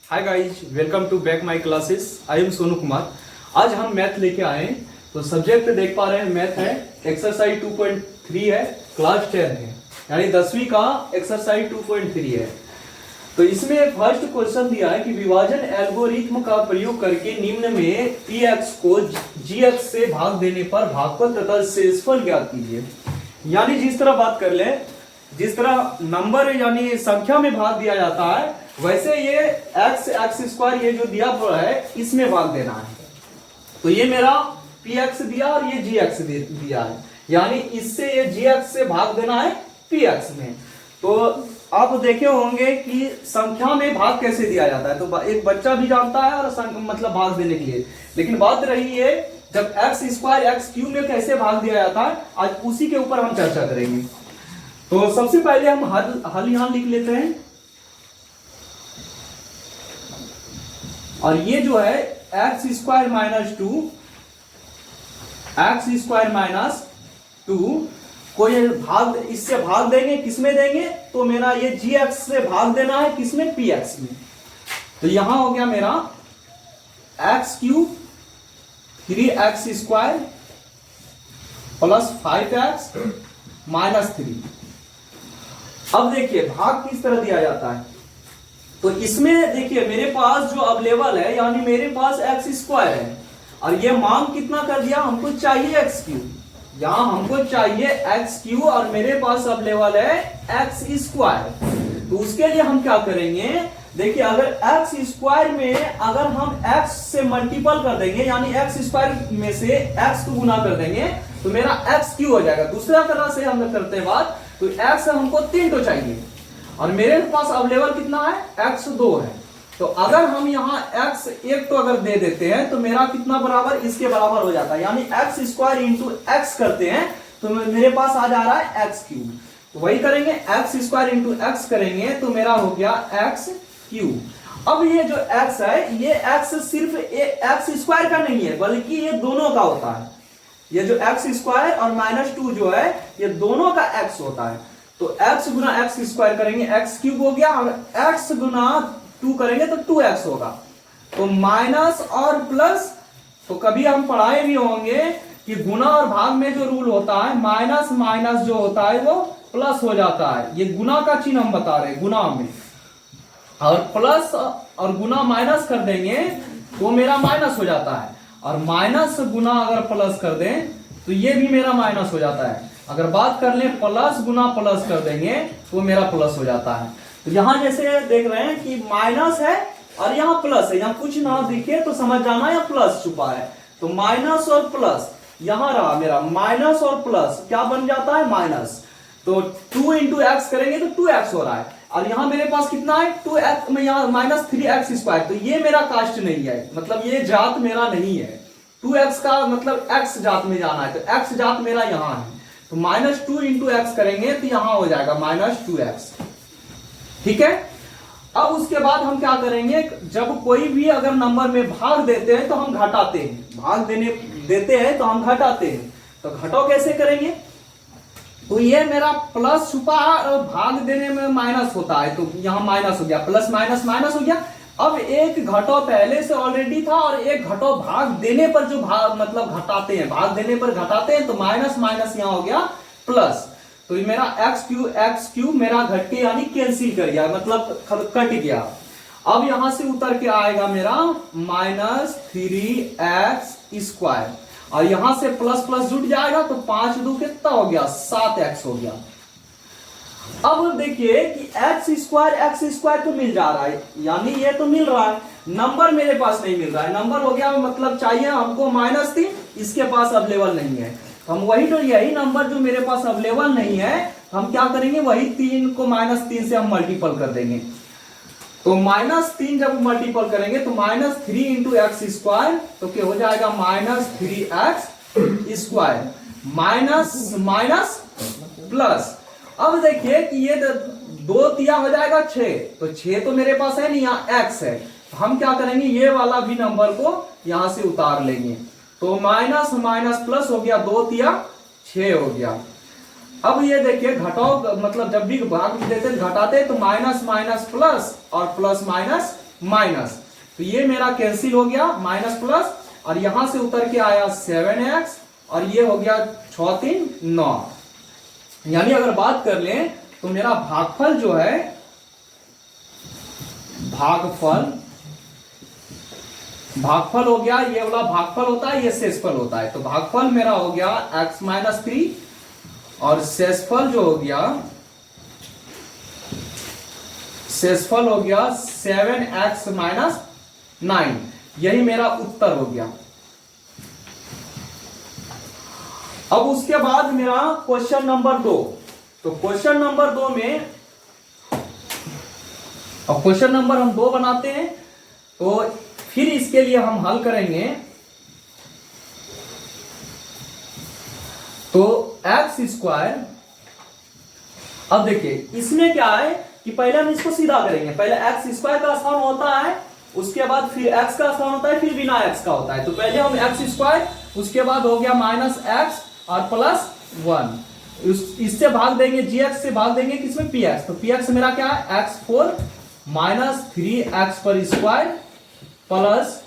Hi guys, welcome to back my classes. I am Sonu Kumar. आज हम math लेके आए हैं। तो सब्जेक्ट देख पा रहे हैं मैथ है, एक्सरसाइज 2.3 है, क्लास 10 है, यानी 10वीं का एक्सरसाइज 2.3 है। तो इसमें फर्स्ट क्वेश्चन दिया है कि विभाजन एल्गोरिथ्म का प्रयोग करके निम्न में px को gx से भाग देने पर भागफल तथा शेषफल ज्ञात कीजिए। यानी जिस तरह बात कर ले, जिस तरह नंबर यानी संख्या में भाग दिया जाता है, वैसे ये x स्क्वायर ये जो दिया हुआ है इसमें भाग देना है। तो ये मेरा px दिया और ये gx दिया है, यानी इससे ये gx से भाग देना है px में। तो आप देखे होंगे कि संख्या में भाग कैसे दिया जाता है, तो एक बच्चा भी जानता है और मतलब भाग देने के लिए। लेकिन बात रही है जब एक्स स्क्वायर एक्स क्यूब में कैसे भाग दिया जाता है, आज उसी के ऊपर हम चर्चा करेंगे। तो सबसे पहले हम हल यहां लिख लेते हैं। और ये जो है एक्स स्क्वायर माइनस टू को ये भाग, इससे भाग देंगे, किसमें देंगे, तो मेरा ये gx से भाग देना है किसमें, px में। तो यहां हो गया मेरा x cube 3x square plus 5x minus 3। अब देखिए भाग किस तरह दिया जाता है। तो इसमें देखिए मेरे पास जो अवेलेबल है, यानी मेरे पास एक्स स्क्वायर है और ये मांग कितना कर दिया, हमको चाहिए एक्स क्यूब। यहां हमको चाहिए एक्स क्यूब और मेरे पास अवेलेबल है एक्स स्क्वायर। तो उसके लिए हम क्या करेंगे, देखिए अगर एक्स स्क्वायर में अगर हम एक्स से मल्टीपल कर देंगे, यानी एक्स स्क्वायर में से एक्स को गुना कर देंगे, तो मेरा एक्स क्यूब हो जाएगा। दूसरा तरह से हम करते हैं बात, तो एक्स हमको 3 तो चाहिए और मेरे पास अवेलेबल कितना है, एक्स 2 है। तो अगर हम यहाँ x 1 तो अगर दे देते हैं तो मेरा कितना बराबर, इसके बराबर हो जाता है, यानी एक्स स्क्वायर इंटू एक्स करते हैं तो मेरे पास आ जा रहा है एक्स क्यूब। तो वही करेंगे, एक्स स्क्वायर इंटू एक्स करेंगे तो मेरा हो गया एक्स क्यूब। अब ये जो x है, ये x सिर्फ एक्स स्क्वायर का नहीं है, बल्कि ये दोनों का होता है। ये जो एक्स स्क्वायर और माइनस 2 जो है, ये दोनों का x होता है। तो x गुना एक्स स्क्वायर करेंगे, एक्स क्यूब हो गया, और x गुना 2 करेंगे तो 2x होगा। तो माइनस और प्लस, तो कभी हम पढ़ाए भी होंगे कि गुना और भाग में जो रूल होता है, माइनस माइनस जो होता है वो प्लस हो जाता है। ये गुना का चिन्ह हम बता रहे हैं, गुना में, और प्लस और गुना माइनस कर देंगे तो मेरा माइनस हो जाता है, और माइनस गुना अगर प्लस कर दें तो ये भी मेरा माइनस हो जाता है। अगर बात कर लें प्लस गुना प्लस कर देंगे तो मेरा प्लस हो जाता है। तो यहां जैसे देख रहे हैं कि माइनस है और यहाँ प्लस है, यहाँ कुछ ना दिखे तो समझ जाना यहाँ प्लस छुपा है। तो माइनस और प्लस यहां रहा मेरा, माइनस और प्लस क्या बन जाता है, माइनस। तो 2 इंटू एक्स करेंगे तो 2x हो रहा है, और यहाँ मेरे पास कितना है 2x में, यहाँ माइनस 3x स्क्वायर। तो ये मेरा कास्ट नहीं है, मतलब ये जात मेरा नहीं है। 2x का मतलब x जात में जाना है, तो x जात मेरा यहाँ है। तो माइनस 2 इंटू एक्स करेंगे तो यहां हो जाएगा माइनस 2x। ठीक है। अब उसके बाद हम क्या करेंगे, जब कोई भी अगर नंबर में भाग देते हैं तो हम घटाते हैं, भाग देते हैं तो हम घटाते हैं। तो घटाओ कैसे करेंगे, तो ये मेरा प्लस छुपा और भाग देने में माइनस होता है, तो यहां माइनस हो गया, प्लस माइनस माइनस हो गया। अब एक घटाओ पहले से ऑलरेडी था और एक घटाओ भाग देने पर जो भाग मतलब घटाते हैं, भाग देने पर घटाते हैं, तो माइनस माइनस यहां हो गया प्लस। तो ये मेरा एक्स क्यूब मेरा घट के यानी कैंसिल कर गया, मतलब कट गया। अब यहां से उतर के आएगा मेरा माइनस 3x स्क्वायर, और यहां से प्लस प्लस जुट जाएगा तो 5 2 कितना हो गया, 7x हो गया। अब देखिए कि एक्स स्क्वायर तो मिल जा रहा है, यानी ये तो मिल रहा है, नंबर मेरे पास नहीं मिल रहा है। नंबर हो गया मतलब चाहिए हमको माइनस 3, इसके पास अवेलेबल नहीं है। हम वही तो यही नंबर जो मेरे पास अवेलेबल नहीं है, हम क्या करेंगे, वही 3 को माइनस 3 से हम मल्टीपल कर देंगे। तो माइनस 3 जब मल्टीपल करेंगे तो माइनस 3 इंटू एक्स स्क्वायर, तो क्या हो जाएगा minus 3x square, minus minus plus. अब देखिए कि ये 2 तिया हो जाएगा 6, तो 6 तो मेरे पास है नहीं, यहाँ x है। तो हम क्या करेंगे, ये वाला भी नंबर को यहां से उतार लेंगे। तो माइनस माइनस प्लस हो गया, 2 तिया 6 हो गया। अब ये देखिए घटाओ, मतलब जब भी भाग देते घटाते तो माइनस माइनस प्लस और प्लस माइनस माइनस, तो ये मेरा कैंसिल हो गया माइनस प्लस, और यहां से उतर के आया 7x, और ये हो गया 6 3 9। यानी अगर बात कर लें तो मेरा भागफल जो है, भागफल हो गया, ये वाला भागफल होता है, ये शेषफल होता है। तो भागफल मेरा हो गया x माइनस 3, और शेषफल जो हो गया, शेषफल हो गया 7x माइनस 9। यही मेरा उत्तर हो गया। अब उसके बाद मेरा क्वेश्चन नंबर 2। तो क्वेश्चन नंबर 2 में, अब क्वेश्चन नंबर हम 2 बनाते हैं, तो फिर इसके लिए हम हल करेंगे। तो एक्स स्क्वायर, अब देखिए इसमें क्या है कि पहले हम इसको सीधा करेंगे। पहले एक्स स्क्वायर का स्थान होता है, उसके बाद फिर एक्स का स्थान होता है, फिर बिना एक्स का होता है। तो पहले हम एक्स स्क्वायर, उसके बाद हो गया माइनस एक्स और प्लस 1, इससे भाग देंगे, जी एक्स से भाग देंगे किसमें, पी एक्स। तो पी एक्स मेरा क्या है, x4 माइनस 3x पर स्क्वायर प्लस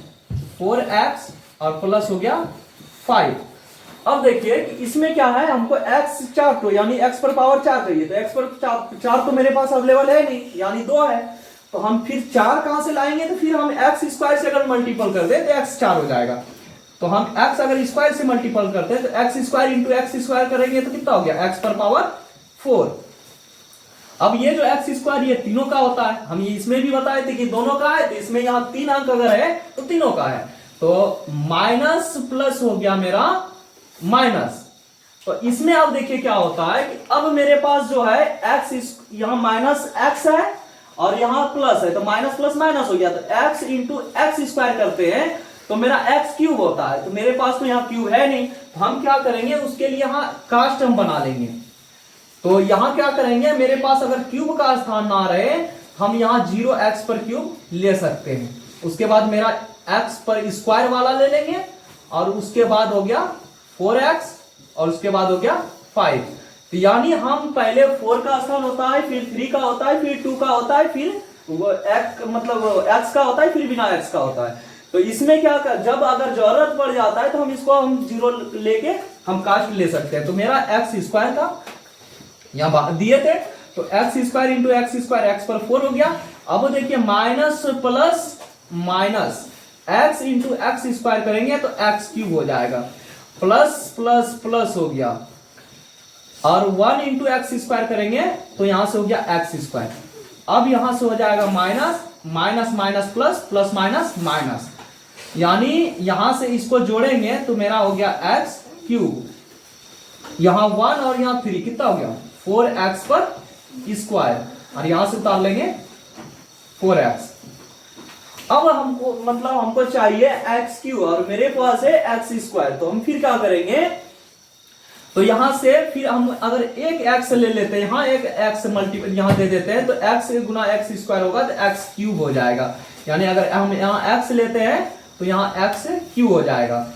4x और प्लस हो गया 5। अब देखिए कि इसमें क्या है, हमको x 4 तो यानी x पर पावर 4 चाहिए। तो x पर 4 तो मेरे पास अवेलेबल है नहीं, यानी 2 है। तो हम फिर 4 कहां से लाएंगे, तो फिर हम x स्क्वायर से अगर मल्टीपल कर दे तो x 4 हो जाएगा। तो हम x अगर स्क्वायर से मल्टीपल करते हैं तो x square into x square करेंगे तो कितना हो गया, x पर पावर 4। अब ये जो x स्क्वायर ये तीनों का होता है, हम ये इसमें भी बताए थे कि दोनों का है। तो इसमें यहाँ 3 अंक अगर है तो तीनों का है। तो माइनस प्लस हो गया मेरा माइनस। तो इसमें अब देखिए क्या होता है कि अब मेरे पास जो है x, यहाँ माइनस x है और यहाँ प्लस है, तो माइनस प्लस माइनस हो गया। तो x इंटू एक्स स्क्वायर करते हैं तो मेरा x क्यूब होता है। तो मेरे पास तो यहाँ क्यूब है नहीं, तो हम क्या करेंगे, उसके लिए यहाँ कास्ट हम बना लेंगे। तो यहाँ क्या करेंगे, मेरे पास अगर क्यूब का स्थान ना रहे, हम यहाँ 0x पर क्यूब ले सकते हैं। उसके बाद मेरा x पर स्क्वायर वाला ले लेंगे, और उसके बाद हो गया 4x, और उसके बाद हो गया 5। तो यानी हम पहले 4 का स्थान होता है, फिर 3 का होता है, फिर 2 का होता है, फिर वो x का होता है, फिर बिना x का होता है। तो इसमें क्या कर, जब अगर जरूरत पड़ जाता है तो हम इसको हम 0 लेके हम कास्ट ले सकते हैं। तो मेरा x स्क्वायर का यहाँ दिए थे, तो x square into x square, x पर 4 हो गया। अब देखिए minus plus minus x into x square करेंगे तो एक्स क्यूब हो जाएगा, प्लस प्लस प्लस हो गया, और 1 इंटू एक्स स्क्वायर करेंगे तो यहां से हो गया एक्स स्क्वायर। अब यहां से हो जाएगा minus minus minus plus, plus minus minus, यानी यहां से इसको जोड़ेंगे तो मेरा हो गया एक्स क्यूब। यहां 1 और यहां 3, कितना हो गया 4x पर स्क्वायर, और यहां से उतार लेंगे 4x। अब हमको हमको चाहिए x क्यूब, और मेरे पास है x स्क्वायर। तो हम फिर क्या करेंगे, तो यहां से फिर हम अगर एक x ले लेते हैं, यहां एक x मल्टीपल यहां दे देते हैं, तो x गुना x स्क्वायर होगा तो x क्यूब हो जाएगा। यानी अगर हम यहां x लेते हैं तो यहां x क्यूब हो जाएगा।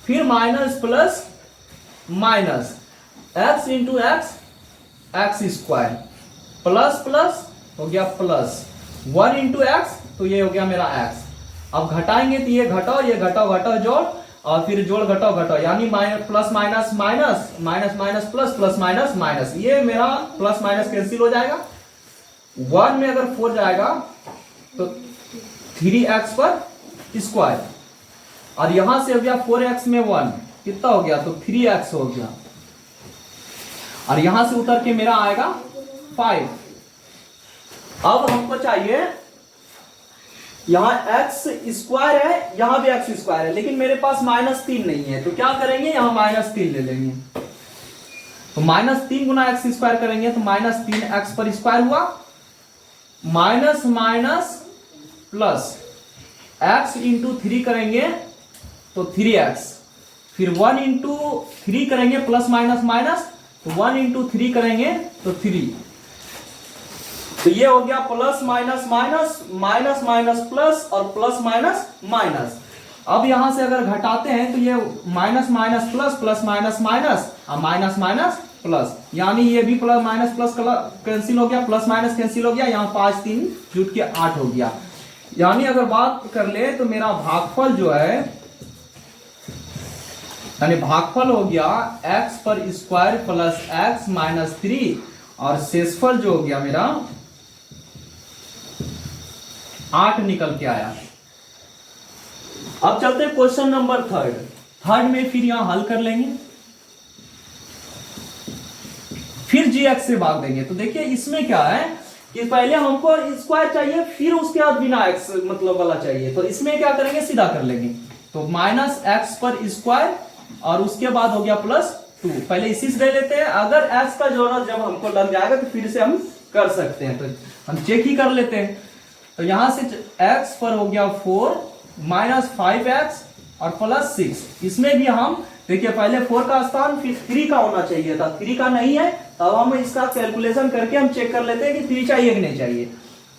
फिर minus plus minus x into x, x square, plus plus हो गया प्लस 1 इंटू एक्स, तो ये हो गया मेरा x। अब घटाएंगे तो ये घटाओ, ये घटाओ, घटाओ जोड़, और फिर जोड़ घटाओ घटाओ, यानी minus plus minus minus, minus minus plus, plus minus minus, ये मेरा प्लस माइनस कैंसिल हो जाएगा। 1 में अगर 4 जाएगा तो 3x पर स्क्वायर, और यहां से हो गया 4x में 1, कितना हो गया, तो 3x हो गया, और यहां से उतर के मेरा आएगा 5। अब हमको चाहिए, यहां x स्क्वायर है, यहां भी x स्क्वायर है, लेकिन मेरे पास -3 नहीं है। तो क्या करेंगे, यहां -3 ले लेंगे। तो -3 गुना एक्स स्क्वायर करेंगे तो -3x पर स्क्वायर हुआ, minus minus plus x into 3 करेंगे तो 3x, फिर 1 इंटू 3 करेंगे प्लस माइनस माइनस, तो 1 इंटू 3 करेंगे तो 3। तो ये हो गया plus minus minus, minus minus plus, और प्लस माइनस माइनस। अब यहां से अगर घटाते हैं तो ये minus minus plus, plus minus minus, और माइनस माइनस प्लस, यानी ये भी प्लस माइनस प्लस कैंसिल हो गया, प्लस माइनस कैंसिल हो गया, यहाँ 5 3 जुट के 8 हो गया। यानी अगर बात कर ले तो मेरा भागफल जो है, यानी भागफल हो गया x पर स्क्वायर प्लस x माइनस 3 और शेषफल जो हो गया मेरा 8 निकल के आया। अब चलते हैं क्वेश्चन नंबर थर्ड में, फिर यहां हल कर लेंगे, फिर gx से भाग देंगे। तो देखिए इसमें क्या है कि पहले हमको स्क्वायर चाहिए, फिर उसके बाद बिना x मतलब वाला चाहिए। तो इसमें क्या करेंगे, सीधा कर लेंगे। तो माइनस x पर स्क्वायर और उसके बाद हो गया प्लस 2। पहले इसी से ले लेते हैं, अगर x का जरूरत जब हमको लग जाएगा तो फिर से हम कर सकते हैं। तो हम चेक ही कर लेते हैं। तो यहां से x पर हो गया 4 माइनस 5x और प्लस 6। इसमें भी हम देखिए पहले 4 का स्थान फिर 3 का होना चाहिए था, 3 का नहीं है। तब हम इसका कैलकुलेशन करके हम चेक कर लेते हैं कि 3 चाहिए कि नहीं चाहिए।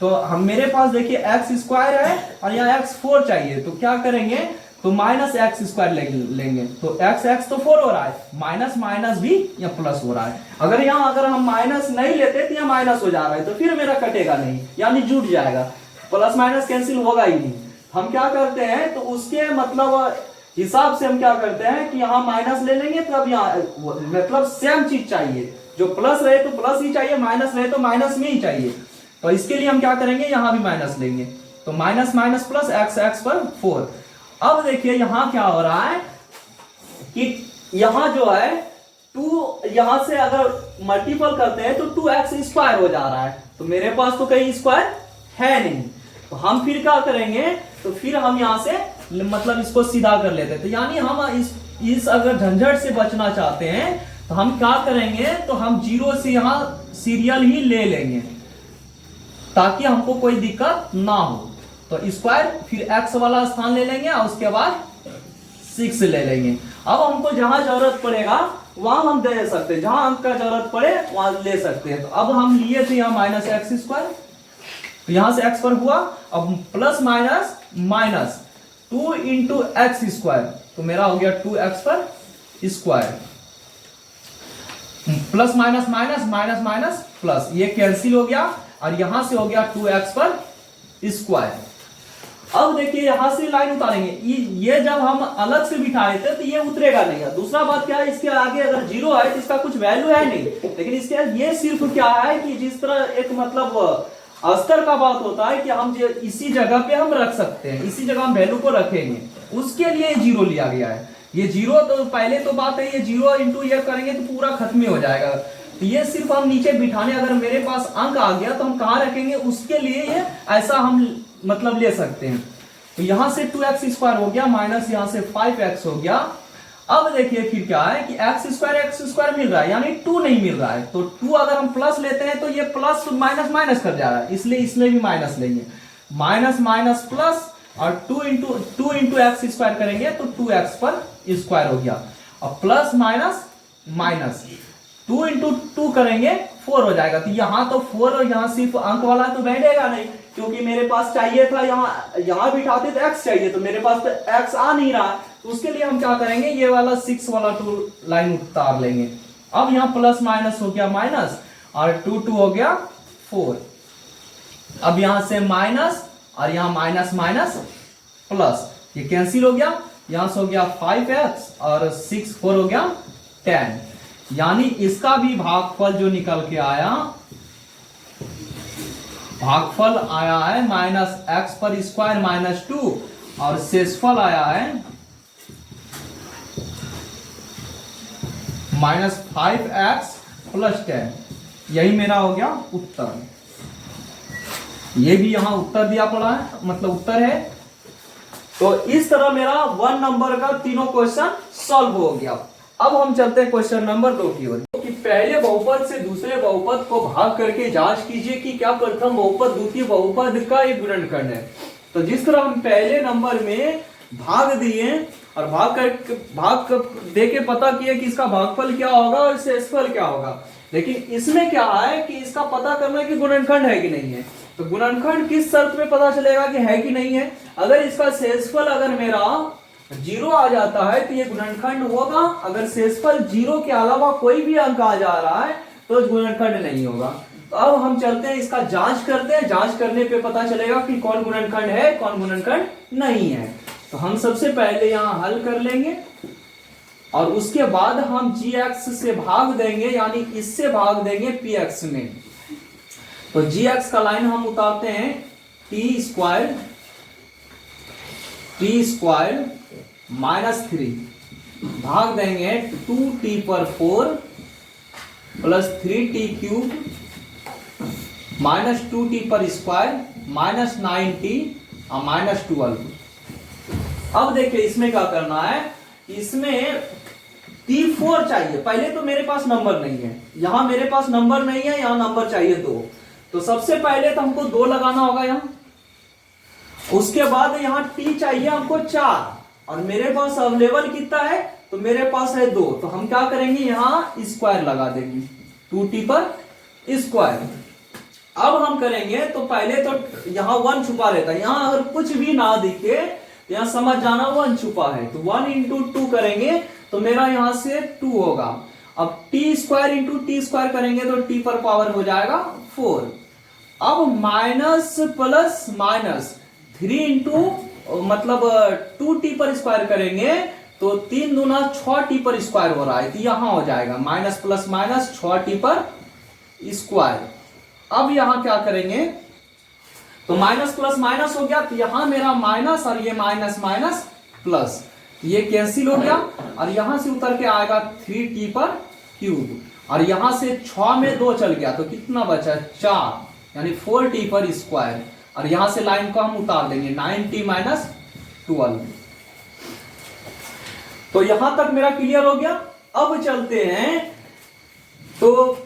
तो हम मेरे पास देखिए एक्स स्क्वायर है और यहाँ x4 चाहिए। तो क्या करेंगे, तो माइनस एक्स स्क्वायर लेंगे। तो x तो 4 हो रहा है, माइनस माइनस भी या प्लस हो रहा है। अगर हम माइनस नहीं लेते तो यहाँ माइनस हो जा रहा है, तो फिर मेरा कटेगा नहीं, यानी जुट जाएगा, प्लस माइनस कैंसिल होगा ही नहीं। हम क्या करते हैं, तो उसके मतलब हिसाब से हम क्या करते हैं कि यहाँ माइनस ले लेंगे, तब यहाँ मतलब सेम चीज चाहिए, जो प्लस रहे तो प्लस ही चाहिए, माइनस रहे तो माइनस में ही चाहिए। तो इसके लिए हम क्या करेंगे, यहाँ भी माइनस लेंगे। तो माइनस माइनस प्लस x पर 4। अब देखिए यहाँ क्या हो रहा है कि यहाँ जो है 2, यहां से अगर मल्टीपल करते हैं तो 2x स्क्वायर हो जा रहा है। तो मेरे पास तो कहीं स्क्वायर है नहीं, तो हम फिर क्या करेंगे, तो फिर हम यहां से मतलब इसको सीधा कर लेते हैं। तो यानी हम इस अगर झंझट से बचना चाहते हैं तो हम क्या करेंगे, तो हम 0 से यहां सीरियल ही ले लेंगे ताकि हमको कोई दिक्कत ना हो। तो स्क्वायर फिर x वाला स्थान ले लेंगे और उसके बाद 6 ले लेंगे। अब हमको जहां जरूरत पड़ेगा वहां हम दे सकते हैं, जहां अंक का जरूरत पड़े वहां ले सकते हैं। तो अब हम लिए थे यहाँ माइनस एक्स स्क्वायर, तो यहां से x पर हुआ, अब plus minus minus 2 into x square, तो मेरा हो गया 2x पर square, plus minus minus minus minus plus, ये कैंसिल हो गया और यहां से हो गया 2x पर स्क्वायर। अब देखिए यहां से लाइन उतारेंगे, ये जब हम अलग से बिठाए थे तो ये उतरेगा नहीं है। दूसरा बात क्या है, इसके आगे अगर 0 है तो इसका कुछ वैल्यू है नहीं, लेकिन इसके ये सिर्फ क्या है कि जिस तरह एक मतलब अस्तर का बात होता है कि हम इसी जगह पे हम रख सकते हैं, इसी जगह हम वैल्यू को रखेंगे, उसके लिए 0 लिया गया है। ये 0 तो पहले तो बात है, ये 0 इंटू ये करेंगे तो पूरा खत्म हो जाएगा। तो ये सिर्फ हम नीचे बिठाने, अगर मेरे पास अंक आ गया तो हम कहाँ रखेंगे, उसके लिए ये ऐसा हम मतलब ले सकते हैं। तो यहां से 2x स्क्वायर हो गया माइनस यहां से 5x हो गया। अब देखिए फिर क्या है कि x स्क्वायर मिल रहा है, यानी 2 नहीं मिल रहा है। तो 2 अगर हम प्लस लेते हैं तो ये प्लस माइनस माइनस कर जा रहा है, इसलिए इसमें भी माइनस लेंगे, माइनस माइनस प्लस और 2 इंटू एक्स स्क्वायर करेंगे तो 2x पर स्क्वायर हो गया। और प्लस माइनस माइनस 2 इंटू 2 करेंगे 4 हो जाएगा। तो यहाँ तो 4 और यहाँ सिर्फ अंक वाला तो बैठेगा नहीं, क्योंकि मेरे पास चाहिए था यहाँ बिठाते तो x चाहिए, तो मेरे पास तो x आ नहीं रहा। तो उसके लिए हम क्या करेंगे, ये वाला 6 वाला 2 लाइन उतार लेंगे। अब यहाँ प्लस माइनस हो गया माइनस और 2 हो गया 4। अब यहां से माइनस और यहाँ माइनस माइनस प्लस, ये कैंसिल हो गया, यहां से हो गया 5x और 6 4 हो गया 10। यानी इसका भी भागफल जो निकल के आया, भागफल आया है माइनस एक्स पर स्क्वायर माइनस 2 और शेषफल आया है माइनस 5x प्लस 10। यही मेरा हो गया उत्तर। ये भी यहां उत्तर दिया पड़ा है, मतलब उत्तर है। तो इस तरह मेरा 1 नंबर का तीनों क्वेश्चन सॉल्व हो गया। अब हम चलते हैं क्वेश्चन नंबर 2 की ओर। कि पहले बहुपद से दूसरे बहुपद को भाग करके जांच कीजिए कि क्या प्रथम बहुपद द्वितीय बहुपद का एक गुणनखंड है। तो जिस तरह हम पहले नंबर में भाग दिए और भाग दे के पता किए कि इसका भागफल क्या होगा और शेषफल क्या होगा, लेकिन इसमें क्या है कि इसका पता करना है कि गुणनखंड है कि नहीं है। तो गुणनखंड किस शर्त में पता चलेगा कि है कि नहीं है, अगर इसका शेषफल अगर मेरा 0 आ जाता है तो ये गुणनखंड होगा, अगर शेषफल 0 के अलावा कोई भी अंक आ जा रहा है तो गुणनखंड नहीं होगा। तो अब हम चलते हैं इसका जांच करते हैं, जांच करने पे पता चलेगा कि कौन गुणनखंड है कौन गुणनखंड नहीं है। तो हम सबसे पहले यहां हल कर लेंगे और उसके बाद हम gx से भाग देंगे, यानी इससे भाग देंगे px में। तो gx का लाइन हम उतारते हैं t स्क्वायर माइनस 3 भाग देंगे 2t पर 4 plus 3t cube minus 2t पर स्क्वायर माइनस 9t और माइनस 12। अब देखिए इसमें क्या करना है, इसमें t4 चाहिए। पहले तो मेरे पास नंबर नहीं है, यहां मेरे पास नंबर नहीं है, यहां नंबर चाहिए 2। तो सबसे पहले तो हमको 2 लगाना होगा यहां, उसके बाद यहां t चाहिए हमको 4 और मेरे पास अवेलेबल कितना है, तो मेरे पास है 2। तो हम क्या करेंगे, यहां स्क्वायर लगा देंगे 2t पर स्क्वायर। अब हम करेंगे तो पहले तो यहां 1 छुपा रहता है, यहां अगर कुछ भी ना दिखे तो यहां समझ जाना 1 छुपा है। तो 1 इंटू 2 करेंगे तो मेरा यहां से 2 होगा। अब t square into T square करेंगे तो t पर पावर हो जाएगा 4। अब माइनस प्लस माइनस 3 इंटू मतलब 2t पर स्क्वायर करेंगे तो 3 दूना 6t पर स्क्वायर हो रहा है, तो यहां हो जाएगा माइनस प्लस माइनस 6t पर स्क्वायर। अब यहां क्या करेंगे, तो माइनस प्लस माइनस हो गया, तो यहां मेरा माइनस और ये माइनस माइनस प्लस, ये कैंसिल हो गया और यहां से उतर के आएगा 3t पर क्यूब और यहां से 6 में 2 चल गया तो कितना बचा 4, यानी 4t पर स्क्वायर। और यहां से लाइन को हम उतार देंगे 9t माइनस 12। तो यहां तक मेरा क्लियर हो गया। अब चलते हैं, तो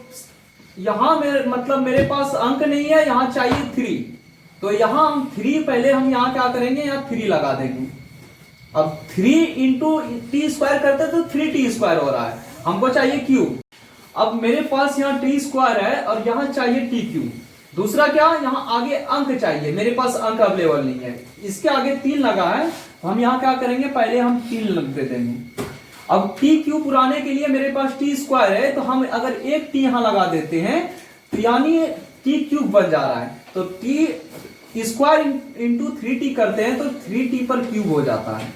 यहां मेरे पास अंक नहीं है, यहां चाहिए 3। तो यहां हम 3 पहले हम यहां क्या करेंगे, यहां 3 लगा देंगे। अब 3 इंटू टी स्क्वायर करते तो 3t स्क्वायर हो रहा है, हमको चाहिए क्यूब। अब मेरे पास यहाँ t स्क्वायर है और यहाँ चाहिए t क्यूब। दूसरा क्या, यहाँ आगे अंक चाहिए, मेरे पास अंक अवेलेबल नहीं है, इसके आगे 3 लगा है, तो हम यहाँ क्या करेंगे, पहले हम 3 लग दे देंगे। अब t क्यूब पुराने के लिए मेरे पास t स्क्वायर है, तो हम अगर एक t यहां लगा देते हैं तो यानी t क्यूब बन जा रहा है। तो t स्क्वायर इंटू 3t करते हैं तो 3t पर क्यूब हो जाता है।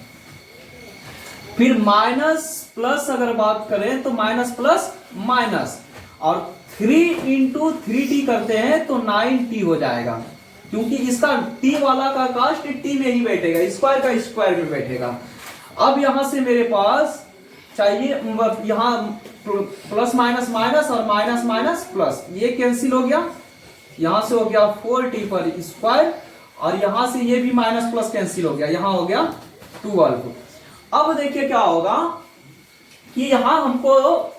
फिर माइनस प्लस अगर बात करें तो माइनस प्लस माइनस, और 3 इंटू 3t करते हैं तो 9t हो जाएगा, क्योंकि इसका t वाला का कास्ट t में ही बैठेगा, स्क्वायर का स्क्वायर में बैठेगा। अब यहां से मेरे पास चाहिए, यहां प्लस माइनस माइनस और माइनस माइनस प्लस, ये कैंसिल हो गया, यहां से हो गया 4t पर स्क्वायर और यहां से ये भी माइनस प्लस कैंसिल हो गया, यहां हो गया 12। अब देखिए क्या होगा कि यहां हमको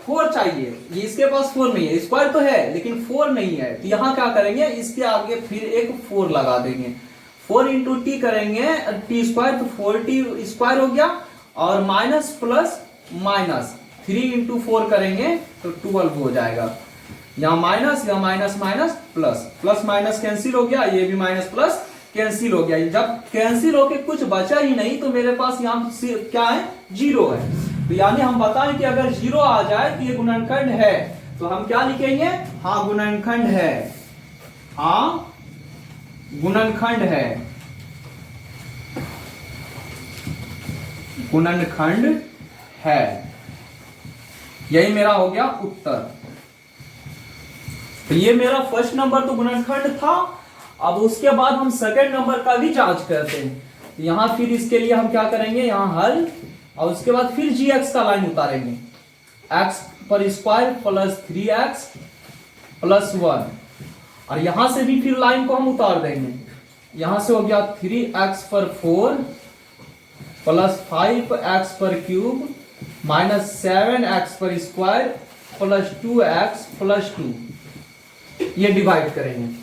4 चाहिए, ये इसके पास 4 नहीं है, स्क्वायर तो है लेकिन 4 नहीं है, तो यहां क्या करेंगे, इसके आगे फिर एक 4 लगा देंगे। 4 इंटू टी करेंगे टी स्क्वायर तो 4t स्क्वायर हो गया, और माइनस प्लस माइनस 3 इंटू 4 करेंगे तो 12 हो जाएगा। यहाँ minus minus plus, plus minus cancel हो गया, ये भी माइनस प्लस कैंसिल हो गया। जब कैंसिल होके कुछ बचा ही नहीं तो मेरे पास यहाँ क्या है, 0 है। तो यानी हम बताएं कि अगर 0 आ जाए तो ये गुणनखंड है, तो हम क्या लिखेंगे, हाँ गुणनखंड है, हाँ गुणनखंड है, गुणनखंड है। यही मेरा हो गया उत्तर। तो ये मेरा फर्स्ट नंबर तो गुणनखंड था। अब उसके बाद हम सेकंड नंबर का भी जांच करते हैं। तो यहां फिर इसके लिए हम क्या करेंगे, यहां हल, और उसके बाद फिर gx का लाइन उतारेंगे, x पर स्क्वायर प्लस 3x प्लस 1, और यहां से भी फिर लाइन को हम उतार देंगे। यहां से हो गया 3x पर 4 प्लस 5x पर क्यूब माइनस 7x पर स्क्वायर प्लस 2x प्लस 2, ये डिवाइड करेंगे।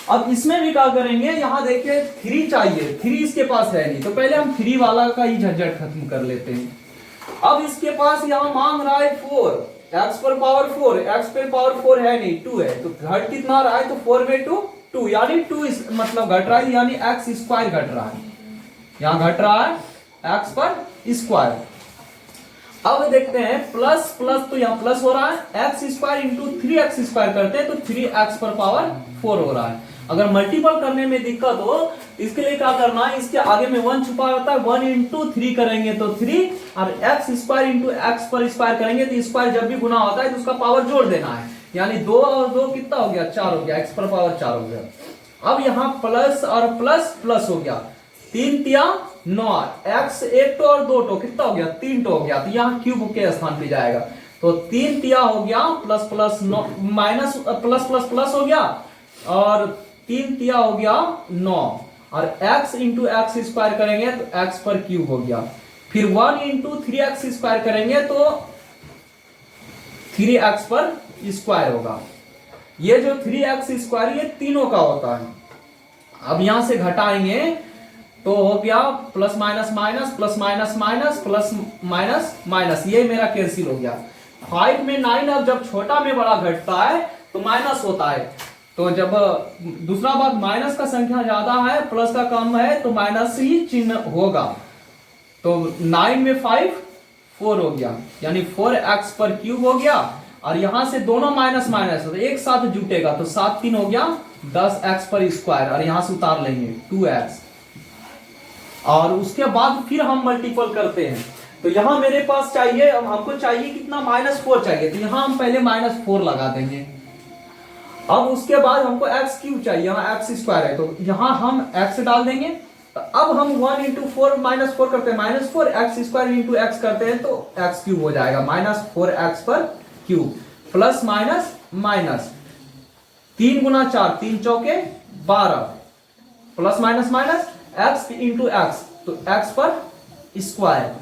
अब इसमें भी क्या करेंगे, यहां देखिए 3 चाहिए, 3 इसके पास है नहीं, तो पहले हम 3 वाला का ही झंझट खत्म कर लेते हैं। अब इसके पास यहां मांग रहा है 4, x पर पावर 4, x पर पावर 4 है नहीं, 2 है, तो घट कितना रहा है, तो 4 में 2, यानी 2 मतलब घट रहा है, यानी x स्क्वायर घट रहा है, यहां घट रहा है x पर स्क्वायर। अब देखते हैं प्लस प्लस, तो यहाँ प्लस हो रहा है, एक्स स्क्वायर इंटू 3x² करते हैं तो 3x पर पावर 4 हो रहा है। अगर मल्टीपल करने में दिक्कत हो इसके लिए क्या करना है, इसके आगे में 1 छुपा रहता है, 1 इंटू 3 करेंगे तो 3, और x² इंटू एक्स पर स्क्वायर करेंगे तो स्क्वायर जब भी गुना होता है तो उसका पावर जोड़ देना है, यानी 2 और 2 कितना हो गया, 4 हो गया, x पर पावर 4 हो गया। अब यहाँ प्लस और प्लस प्लस हो गया, 3 तिया 9, x 1 और 2 कितना हो गया, 3 हो गया, तो यहाँ क्यूब के स्थान पे जाएगा, तो 3 तिया हो गया plus plus minus plus plus plus हो गया, और 3 तिया हो गया 9, और x इंटू एक्स स्क्वायर करेंगे तो x पर क्यूब हो गया, फिर 1 इंटू 3x² करेंगे तो 3x पर स्क्वायर होगा। ये जो 3x² ये तीनों का होता है। अब यहां से घटाएंगे तो हो गया plus minus minus plus minus minus plus minus minus, ये मेरा कैंसिल हो गया। 5 में 9 अब जब छोटा में बड़ा घटता है तो माइनस होता है, तो जब दूसरा बात माइनस का संख्या ज्यादा है प्लस का कम है तो माइनस ही चिन्ह होगा। तो 9 में 5 4 हो गया, यानी 4x पर क्यूब हो गया, और यहां से दोनों माइनस माइनस तो एक साथ जुटेगा तो 7 3 हो गया 10x पर स्क्वायर, और यहां से उतार लेंगे 2x, और उसके बाद फिर हम मल्टीपल करते हैं। तो यहां मेरे पास चाहिए, हमको चाहिए कितना, -4 चाहिए, तो यहां हम पहले -4 लगा देंगे। अब उसके बाद हमको x क्यूब चाहिए, यहाँ x² है तो यहां हम x डाल देंगे। अब हम 1 इंटू 4 -4 करते हैं, -4 x² इंटू x करते हैं तो x क्यूब हो जाएगा, -4x पर क्यूब, प्लस माइनस माइनस 3 गुना 4 3 चौके 12, plus minus minus x into x तो x पर स्क्वायर।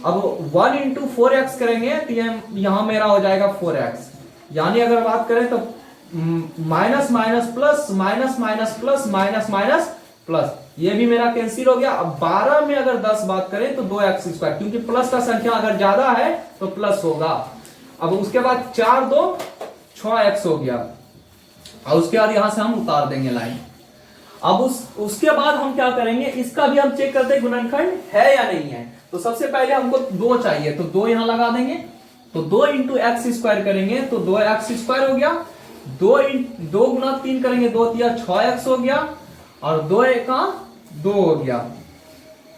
अब 1 इंटू 4x करेंगे तो यहां मेरा हो जाएगा 4x, यानी अगर बात करें तो minus minus plus minus minus plus minus minus plus, ये भी मेरा कैंसिल हो गया। अब 12 में अगर 10 बात करें तो 2x², क्योंकि प्लस का संख्या अगर ज्यादा है तो प्लस होगा। अब उसके बाद 4 2 6x हो गया, और उसके बाद यहां से हम उतार देंगे लाइन। अब उसके बाद हम क्या करेंगे, इसका भी हम चेक करते हैं गुणनखंड है या नहीं है। तो सबसे पहले हमको 2 चाहिए तो 2 यहां लगा देंगे, तो 2 इंटू x² करेंगे तो 2x² हो गया, 2 गुना 3 करेंगे 2 तिया 6x हो गया, और 2 एका 2 हो गया।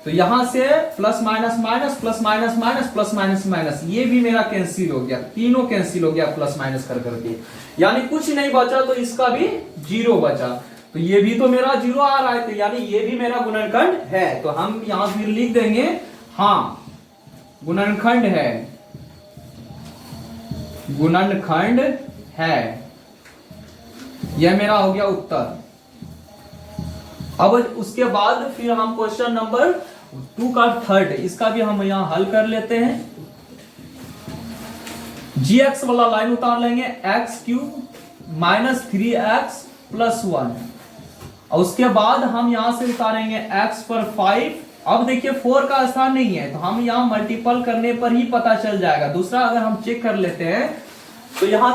तो यहां से plus minus minus plus minus minus plus minus minus, ये भी मेरा कैंसिल हो गया, तीनों कैंसिल हो गया प्लस माइनस कर करके, यानी कुछ नहीं बचा, तो इसका भी 0 बचा। तो ये भी तो मेरा 0 आ रहा है, तो यानी ये भी मेरा गुणनखंड है। तो हम यहां फिर लिख देंगे हाँ गुणनखंड है, गुणनखंड है, यह मेरा हो गया उत्तर। अब उसके बाद फिर हम क्वेश्चन नंबर 2 का थर्ड, इसका भी हम यहां हल कर लेते हैं। gx वाला लाइन उतार लेंगे, x³ माइनस 3x प्लस 1, और उसके बाद हम यहां से उतारेंगे x पर 5। अब देखिए 4 का स्थान नहीं है तो हम यहां मल्टीपल करने पर ही पता चल जाएगा। दूसरा अगर हम चेक कर लेते हैं तो यहां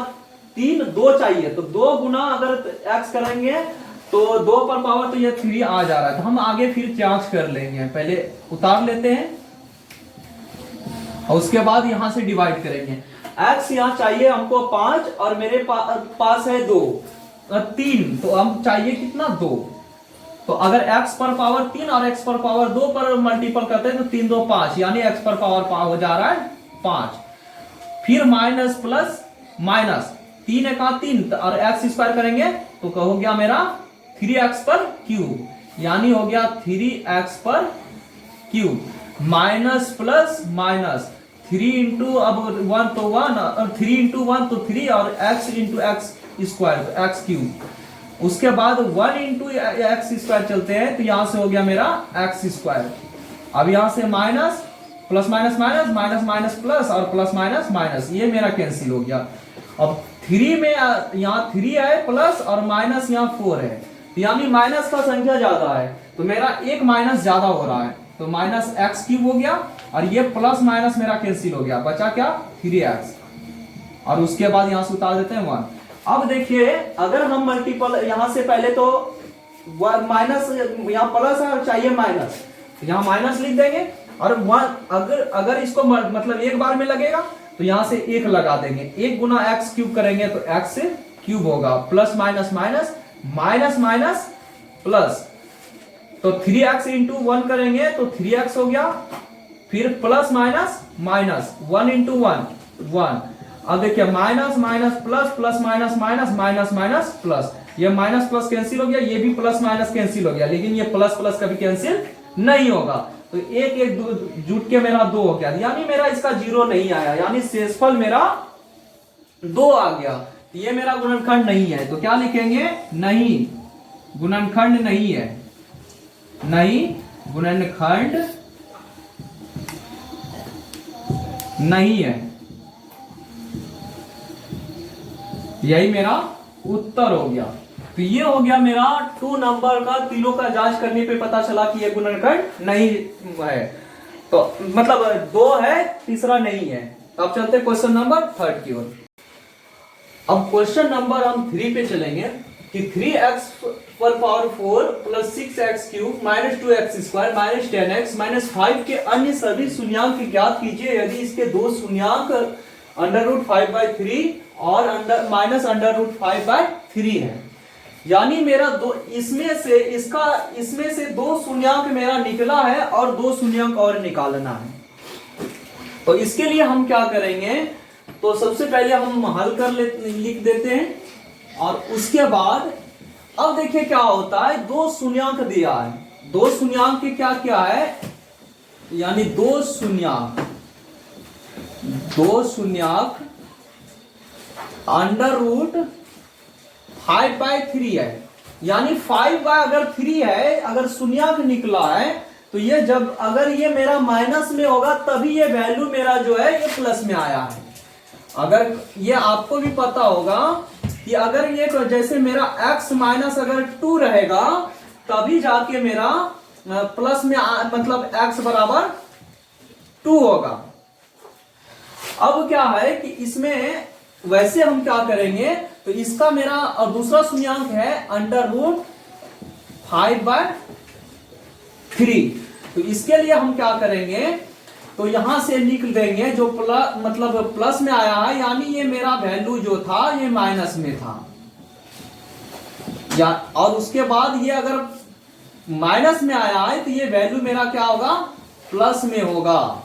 3 2 चाहिए, तो 2 गुना अगर x करेंगे तो 2 पर पावर तो ये 3 आ जा रहा है, तो हम आगे फिर जांच कर लेंगे, पहले उतार लेते हैं और उसके बाद यहां से डिवाइड करेंगे। x यहां चाहिए हमको 5 और मेरे पास है 2 3, तो हम चाहिए कितना 2, तो अगर x पर पावर 3 और x पर पावर 2 पर मल्टीपल करते हैं तो 3 2 5, यानी x पर पावर हो जा रहा है 5। फिर माइनस प्लस माइनस 3 एका 3 और x² करेंगे तो हो गया मेरा 3x पर क्यूब, यानी हो गया 3x पर cube, minus plus minus 3 into अब 1 तो 1 और 3 इंटू 1 तो 3 और x इंटू x² तो x³। उसके बाद 1 इंटू x² चलते हैं तो यहां से हो गया मेरा x²। अब यहां से minus plus minus minus minus minus plus और प्लस माइनस माइनस, ये मेरा कैंसिल हो गया। अब 3 में यहाँ 3 है प्लस और माइनस यहाँ 4 है, यानी माइनस का संख्या ज्यादा है तो मेरा एक माइनस ज्यादा हो रहा है, तो माइनस x³ हो गया और ये प्लस माइनस मेरा कैंसिल हो गया, बचा क्या 3x, और उसके बाद यहां से उतार देते हैं 1। अब देखिए अगर हम मल्टीपल यहां से पहले तो माइनस यहाँ प्लस है और चाहिए माइनस, यहाँ माइनस लिख देंगे और वन अगर इसको मतलब एक बार में लगेगा तो यहां से एक लगा देंगे, एक गुना एक्स क्यूब करेंगे तो एक्स क्यूब होगा, plus minus minus minus minus plus, तो 3x इंटू 1 करेंगे तो 3x हो गया, फिर प्लस माइनस माइनस 1 इंटू 1 1, अब देखिए minus minus plus plus minus minus minus minus plus, ये माइनस प्लस कैंसिल हो गया, ये भी प्लस माइनस कैंसिल हो गया, लेकिन ये प्लस प्लस कभी कैंसिल नहीं होगा, तो एक एक जुट के मेरा 2 हो गया, यानी मेरा इसका 0 नहीं आया, यानी शेषफल मेरा 2 आ गया, तो ये मेरा गुणनखंड नहीं है, तो क्या लिखेंगे, नहीं गुणनखंड नहीं है, नहीं गुणनखंड नहीं है, यही मेरा उत्तर हो गया। तो ये हो गया मेरा 2 नंबर का, तीनों का जांच करने पे पता चला कि ये गुणनखंड नहीं है, तो मतलब 2 है, तीसरा नहीं है। अब चलते क्वेश्चन नंबर 3 की ओर। अब क्वेश्चन नंबर हम 3 पे चलेंगे कि 3x पर power 4 plus 6x cube minus 2x square minus 10x minus 5 के अन्य सभी शून्यांक ज्ञात कीजिए यदि इसके 2 शून्यांक √5/3 और माइनस √5/3 है। यानी मेरा इसमें से 2 शून्यांक मेरा निकला है और 2 शून्यांक और निकालना है। तो इसके लिए हम क्या करेंगे, तो सबसे पहले हम हल कर लिख देते हैं, और उसके बाद अब देखिए क्या होता है, 2 शून्यांक दिया है, 2 शून्यांक के क्या क्या है, यानी 2 शून्यांक √5/3 है, यानी 5 अगर 3 है, अगर शून्यांक निकला है तो ये जब अगर ये मेरा माइनस में होगा तभी ये वैल्यू मेरा जो है ये प्लस में आया है। अगर ये आपको भी पता होगा कि अगर ये जैसे मेरा x माइनस अगर 2 रहेगा तभी जाके मेरा प्लस में मतलब x बराबर 2 होगा। अब क्या है कि इसमें वैसे हम क्या करेंगे, तो इसका मेरा और दूसरा शून्यांक है √5/3, तो इसके लिए हम क्या करेंगे, तो यहां से लिख देंगे जो मतलब प्लस में आया है, यानी ये मेरा वैल्यू जो था ये माइनस में था, या और उसके बाद ये अगर माइनस में आया है तो ये वैल्यू मेरा क्या होगा, प्लस में होगा।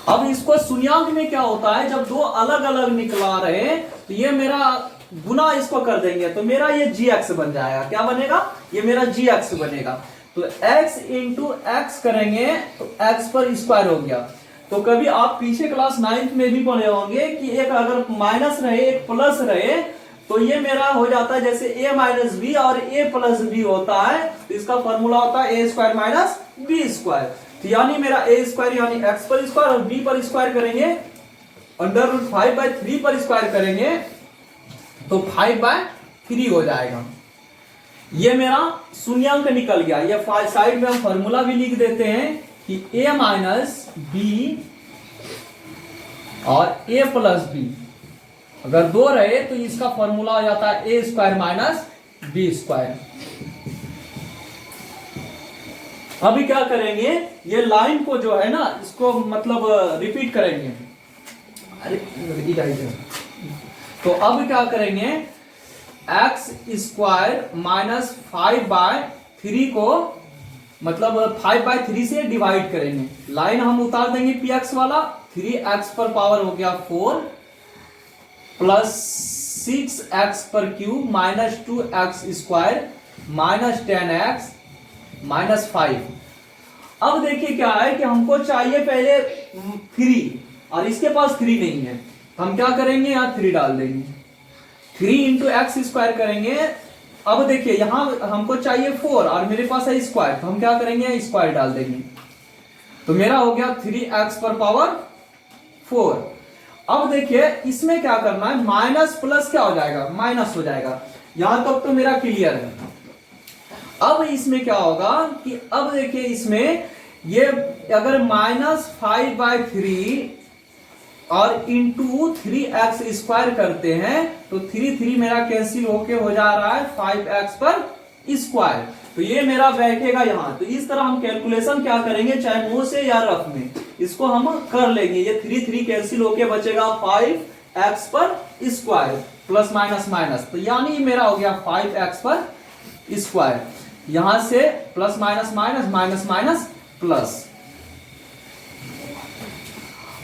अब इसको शून्यांक में क्या होता है, जब 2 अलग अलग निकला रहे तो ये मेरा गुना इसको कर देंगे तो मेरा ये gx बन जाएगा, क्या बनेगा, ये मेरा gx बनेगा, तो x इंटू एक्स करेंगे तो x पर स्क्वायर हो गया। तो कभी आप पीछे क्लास 9th में भी पढ़े होंगे कि एक अगर माइनस रहे एक प्लस रहे तो ये मेरा हो जाता है जैसे a माइनस बी और a प्लस बी होता है, तो इसका फॉर्मूला होता है a square minus b square, तो यानी मेरा a स्क्वायर यानी x पर स्क्वायर और b पर स्क्वायर करेंगे, √5/3 पर स्क्वायर करेंगे तो 5/3 हो जाएगा। ये मेरा शून्यांक निकल गया। ये साइड में हम फॉर्मूला भी लिख देते हैं कि a माइनस बी और a प्लस बी अगर 2 रहे तो इसका फॉर्मूला हो जाता है a square minus b square. अभी क्या करेंगे, ये लाइन को जो है ना इसको मतलब रिपीट करेंगे, तो अब क्या करेंगे, x स्क्वायर माइनस 5/3 को मतलब 5/3 से डिवाइड करेंगे, लाइन हम उतार देंगे px वाला, 3x पर पावर हो गया 4 प्लस 6x पर cube minus 2x square minus 10x minus 5। अब देखिए क्या है कि हमको चाहिए पहले 3 और इसके पास 3 नहीं है, हम क्या करेंगे, यहाँ 3 डाल देंगे, 3 इंटू एक्स स्क्वायर करेंगे। अब देखिए यहां हमको चाहिए 4 और मेरे पास है स्क्वायर, तो हम क्या करेंगे, स्क्वायर डाल देंगे, तो मेरा हो गया 3x पर पावर 4। अब देखिए इसमें क्या करना है, माइनस प्लस क्या हो जाएगा, माइनस हो जाएगा, यहां तक तो मेरा क्लियर है। अब इसमें क्या होगा कि अब देखिए इसमें ये अगर -5/3 और इंटू 3x स्क्वायर करते हैं तो 3 मेरा कैंसिल होके हो जा रहा है 5x पर स्क्वायर। तो ये मेरा बैठेगा यहाँ। तो इस तरह हम कैलकुलेशन क्या करेंगे, चाहे मुंह से या रफ में, इसको हम कर लेंगे। ये 3 3 कैंसिल होके बचेगा 5x पर स्क्वायर प्लस माइनस माइनस, तो यानी मेरा हो गया 5x पर स्क्वायर। यहां से plus minus minus minus minus plus,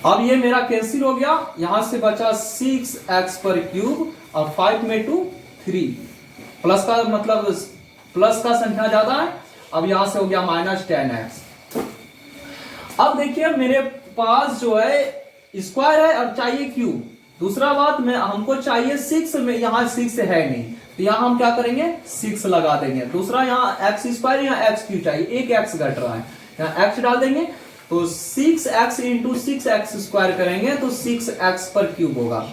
अब ये मेरा कैंसिल हो गया। यहां से बचा 6x पर क्यूब और 5 में 2 3, प्लस का मतलब प्लस का संख्या ज्यादा है। अब यहां से हो गया माइनस 10x। अब देखिए मेरे पास जो है स्क्वायर है और चाहिए क्यूब। दूसरा बात में हमको चाहिए 6 में, यहां 6 है नहीं, तो यहां हम क्या करेंगे 6 लगा देंगे। दूसरा यहाँ एक्स स्क्वायर या एक्स क्यूब चाहिए, एक एक्स घट रहा है, यहाँ एक्स डाल देंगे तो 6x इंटू 6x स्क्वायर करेंगे तो 6x पर क्यूब होगा।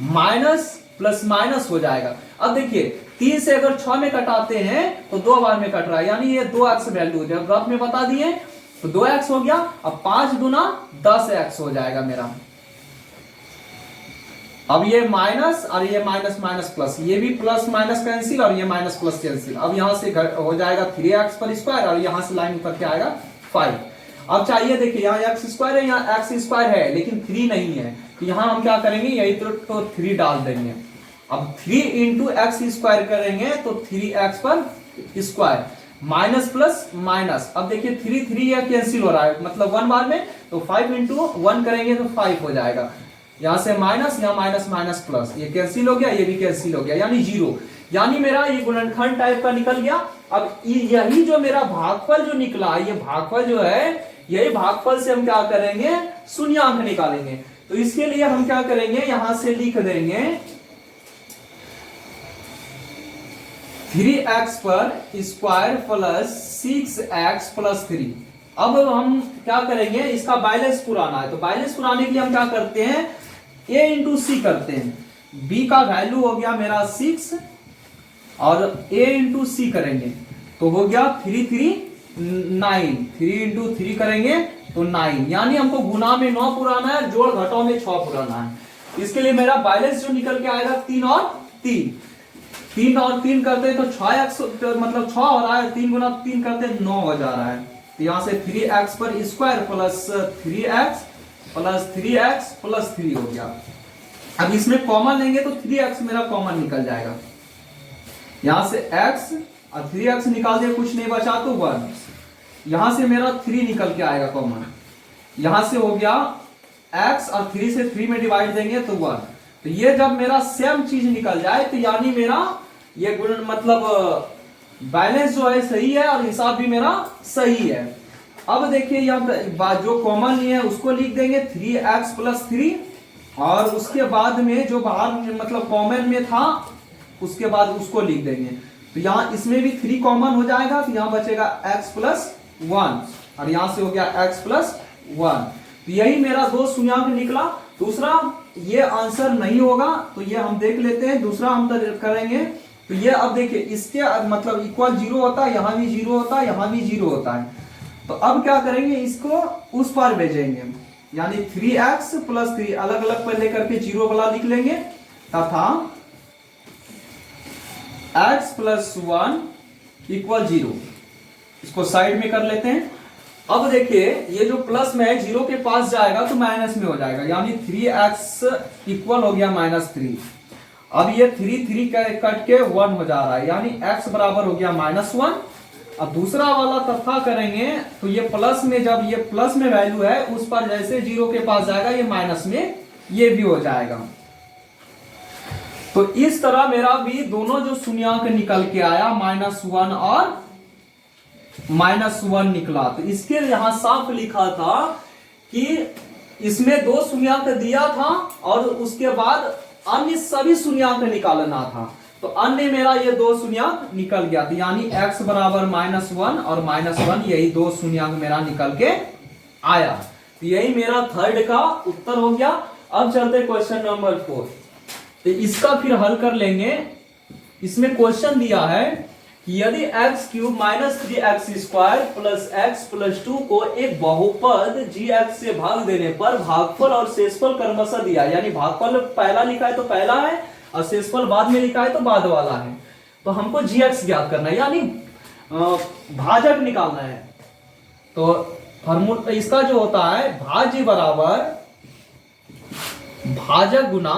माइनस प्लस माइनस हो जाएगा। अब देखिए 3 से अगर 6 में कटाते हैं तो 2 बार में कट रहा है, यानी ये 2x वैल्यू हो जाएगा। ग्राफ में बता दिए तो 2x हो गया। अब 5 गुना 10x हो जाएगा मेरा। अब ये माइनस और ये माइनस माइनस प्लस, ये भी प्लस माइनस कैंसिल और ये माइनस प्लस कैंसिल। अब यहां से हो जाएगा 3x पर स्क्वायर और यहां से लाइन पर क्या आएगा 5। अब चाहिए देखिए यहाँ एक्स स्क्वायर है, यहाँ एक्स स्क्वायर है लेकिन 3 नहीं है, तो यहाँ हम क्या करेंगे यही तो 3 डाल देंगे। अब 3 इंटू एक्स स्क्वायर करेंगे तो 3x पर स्क्वायर, माइनस प्लस माइनस। अब देखिए 3 3 या कैंसिल हो रहा है, मतलब 1 बार में, तो 5 इंटू 1 करेंगे तो 5 हो जाएगा। यहां से माइनस, यहाँ माइनस माइनस प्लस, ये कैंसिल हो गया, ये भी कैंसिल हो गया, यानी 0। यानी मेरा ये गुणनखंड टाइप का निकल गया। अब यही जो मेरा भागफल जो निकला, ये भागफल जो है, यही भागफल से हम क्या करेंगे शून्यांक निकालेंगे। तो इसके लिए हम क्या करेंगे, यहां से लिख देंगे 3x पर स्क्वायर प्लस 6x प्लस 3। अब हम क्या करेंगे, इसका बैलेंस पुराना है, तो बैलेंस पुराने के लिए हम क्या करते हैं a इंटू सी करते हैं। b का वैल्यू हो गया मेरा 6 और a इंटू सी करेंगे तो हो गया 3 3 9, 3 इंटू 3 करेंगे तो 9, यानी हमको गुना में 9 पुराना है, जोड़ घटाओ में 6 पुराना है। इसके लिए मेरा बैलेंस जो निकल के आएगा 3 और 3, 3 और 3 करते तो 6x मतलब 6 हो रहा है, 3 गुना 3 करते 9 हो जा रहा है। तो यहां से 3x पर square plus 3x plus 3x plus 3 हो गया। अब इसमें कॉमन लेंगे तो 3x मेरा कॉमन निकल जाएगा। यहां से x और 3x निकाल दिया, कुछ नहीं बचा तो 1। यहां से मेरा 3 निकल के आएगा कॉमन। यहां से हो गया x और 3 से 3 में डिवाइड देंगे तो 1। तो ये जब मेरा सेम चीज निकल जाए तो यानी मेरा ये गुण मतलब बैलेंस जो है सही है और हिसाब भी मेरा सही है। अब देखिए यहाँ जो कॉमन लिए है उसको लिख देंगे 3x प्लस 3, और उसके बाद में जो बाहर मतलब कॉमन में था उसके बाद उसको लिख देंगे। तो यहाँ इसमें भी 3 कॉमन हो जाएगा, तो यहाँ बचेगा x प्लस 1 और यहां से हो गया x प्लस 1। तो यही मेरा 2 शून्यांक निकला। दूसरा ये आंसर नहीं होगा तो ये हम देख लेते हैं, दूसरा हम करेंगे। तो ये अब देखिए इसके मतलब इक्वल 0 होता है, यहां भी 0 होता है, यहां भी 0 होता है। तो अब क्या करेंगे, इसको उस पार भेजेंगे, यानी 3x प्लस 3 अलग अलग पर लेकर के 0 वाला लिख लेंगे तथा x प्लस 1 इक्वल 0, इसको साइड में कर लेते हैं। अब देखिए ये जो प्लस में है 0 के पास जाएगा तो माइनस में हो जाएगा, यानी 3x इक्वल हो गया -3। अब ये 3 3 कट के 1 हो जा रहा है, यानी x बराबर हो गया -1। अब दूसरा वाला तथा करेंगे तो ये प्लस में, जब ये प्लस में वैल्यू है उस पर जैसे 0 के पास जाएगा ये माइनस में ये भी हो जाएगा। तो इस तरह मेरा भी दोनों जो शून्यांक निकल के आया -1 और -1 निकला। तो इसके यहां साफ लिखा था कि इसमें 2 शून्यांक दिया था और उसके बाद अन्य सभी शून्यांक निकालना था। तो अन्य मेरा ये 2 शून्यांक निकल गया था, यानी x बराबर -1 और -1, यही 2 शून्यांक मेरा निकल के आया। तो यही मेरा थर्ड का उत्तर हो गया। अब चलते क्वेश्चन नंबर 4। तो इसका फिर हल कर लेंगे। इसमें क्वेश्चन दिया है कि यदि x³ -3x² plus x plus 2 को एक बहुपद gx से भाग देने पर भागफल और शेषफल क्रमशः दिया, यानी भागफल पहला लिखा है तो पहला है और शेषफल बाद में लिखा है तो बाद वाला है। तो हमको gx ज्ञात करना है, यानी भाजक निकालना है। तो फॉर्मूला इसका जो होता है भाज्य बराबर भाजक गुना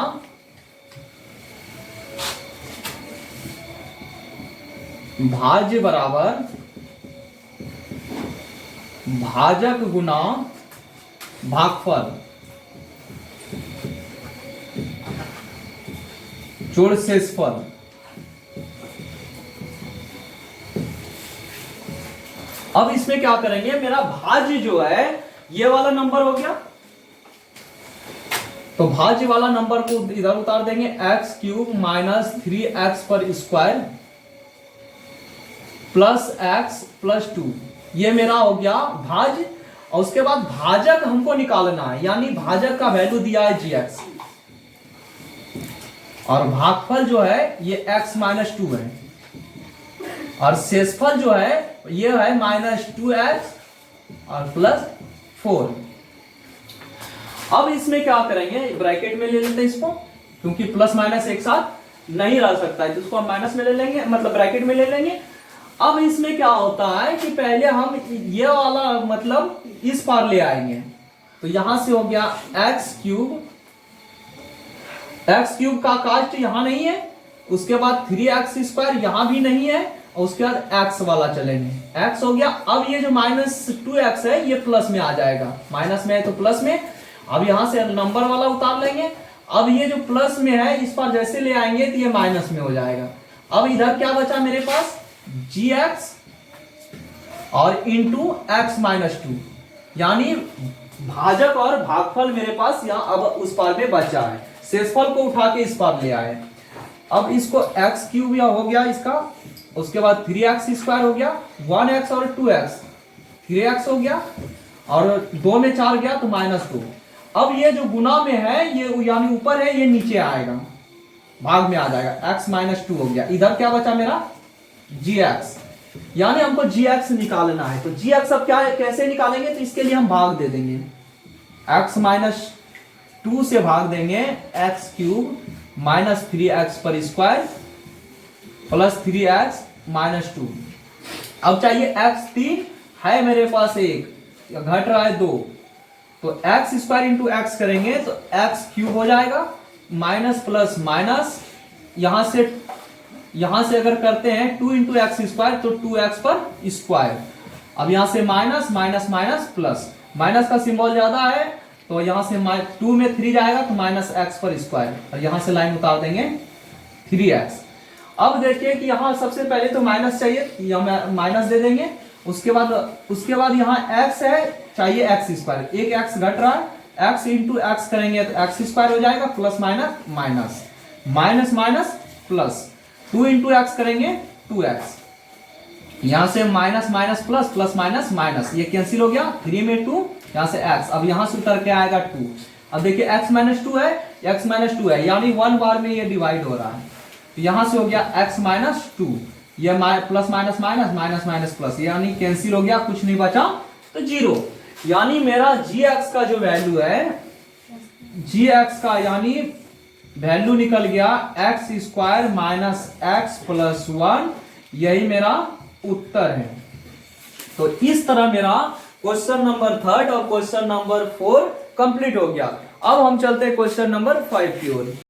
भाज्य बराबर भाजक गुना भागफल जोड़ शेषफल। अब इसमें क्या करेंगे, मेरा भाज्य जो है ये वाला नंबर हो गया, तो भाज्य वाला नंबर को इधर उतार देंगे, एक्स क्यूब माइनस 3x पर स्क्वायर प्लस एक्स प्लस 2, ये मेरा हो गया भाज्य। और उसके बाद भाजक हमको निकालना है, यानी भाजक का वैल्यू दिया है gx, और भागफल जो है ये x माइनस 2 है, और शेषफल जो है ये है माइनस 2x और प्लस 4। अब इसमें क्या करेंगे, ब्रैकेट में ले लेते हैं इसको, क्योंकि प्लस माइनस एक साथ नहीं रह सकता है, तो इसको हम माइनस में ले लेंगे, मतलब ब्रैकेट में ले लेंगे। अब इसमें क्या होता है कि पहले हम ये वाला मतलब इस पार ले आएंगे, तो यहां से हो गया एक्स क्यूब का कास्ट यहां नहीं है, उसके बाद 3x स्क्वायर यहां भी नहीं है, और उसके बाद x वाला चलेंगे, x हो गया। अब ये जो माइनस 2x है ये प्लस में आ जाएगा, माइनस में है तो प्लस में। अब यहां से नंबर वाला उतार लेंगे, अब ये जो प्लस में है इस पर जैसे ले आएंगे तो ये माइनस में हो जाएगा। अब इधर क्या बचा मेरे पास, gx और इंटू x माइनस 2, यानी भाजक और भागफल मेरे पास यहाँ अब उस पार में बचा है, शेषफल को उठा के इस पार ले आए। अब इसको x क्यूब या हो गया इसका, उसके बाद 3x स्क्वायर हो गया, 1x और 2x, 3x हो गया, और 2 में 4 गया तो माइनस 2। अब ये जो गुना में है ये यानी ऊपर है, ये नीचे आएगा, भाग में आ जाएगा, x माइनस 2 हो गया। इधर क्या बचा मेरा gx, यानी हमको gx निकालना है। तो gx अब क्या कैसे निकालेंगे, तो इसके लिए हम भाग दे देंगे, x माइनस 2 से भाग देंगे x क्यूब माइनस 3x पर स्क्वायर प्लस 3x माइनस 2। अब चाहिए x 3 है मेरे पास 1, घट रहा है 2, तो x स्क्वायर इंटू एक्स करेंगे तो x क्यूब हो जाएगा, माइनस प्लस माइनस, यहां से अगर करते हैं 2 इंटू एक्स स्क्वायर तो 2x पर स्क्वायर। अब यहां से minus minus minus plus, minus का सिंबल ज्यादा है तो यहां से 2 में 3 जाएगा तो माइनस x पर स्क्वायर, और यहां से लाइन उतार देंगे 3x। अब देखिए कि यहां सबसे पहले तो माइनस चाहिए, यहां माइनस दे देंगे, उसके बाद यहाँ x है, चाहिए x स्क्वायर, एक x घट रहा है, x इंटू एक्स करेंगे तो x स्क्वायर हो जाएगा, plus minus minus, minus minus plus, 2 into x करेंगे 2x, यहां से minus minus plus, plus minus minus, ये कैंसिल हो गया, 3 में 2, यहां से x, अब यहां से उतर के आएगा 2। अब देखिए x माइनस 2 है, x माइनस 2 है, यानी 1 बार में ये डिवाइड हो रहा है, तो यहां से हो गया x माइनस 2, ये plus minus minus minus minus plus, यानी कैंसिल हो गया, कुछ नहीं बचा तो 0। यानी मेरा gx का जो वैल्यू है, gx का यानी वैल्यू निकल गया x square minus x plus 1, यही मेरा उत्तर है। तो इस तरह मेरा क्वेश्चन नंबर 3 और क्वेश्चन नंबर 4 कंप्लीट हो गया। अब हम चलते हैं क्वेश्चन नंबर 5 की ओर।